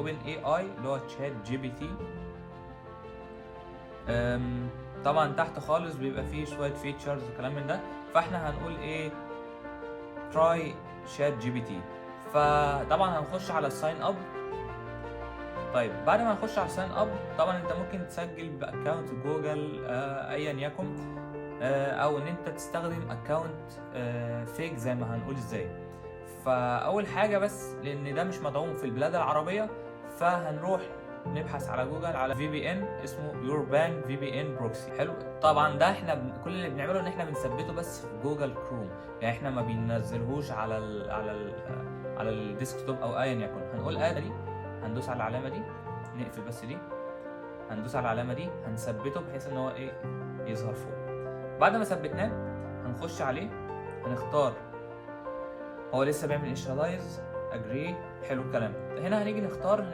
اوبن اي اي اللي هو تشات جي بي تي. طبعا تحت خالص بيبقى فيه شويه فيتشرز وكلام من ده، فاحنا هنقول ايه تراي شات جي بي تي. فطبعا هنخش على الساين اب. طيب بعد ما نخش على الساين اب طبعا انت ممكن تسجل باكونت جوجل ايا يكن، او ان انت تستخدم اكونت فيك زي ما هنقول ازاي. فاول حاجه بس لان ده مش مدعوم في البلاد العربيه، فهنروح نبحث على جوجل على في بي ان اسمه يوربان في بي ان بروكسي. حلو. طبعا ده احنا كل اللي بنعمله ان احنا بنثبته بس في جوجل كروم، يعني احنا ما بننزلهوش على الديسكتوب او ايا يكن. هنقول اد دي، هندوس على العلامه دي، نقفل بس دي، هندوس على العلامه دي، هنثبته بحيث ان هو ايه يظهر فوق. بعد ما ثبتناه هنخش عليه، هنختار، هو لسه بيعمل انشالايز اجري. حلو الكلام. هنا هنيجي نختار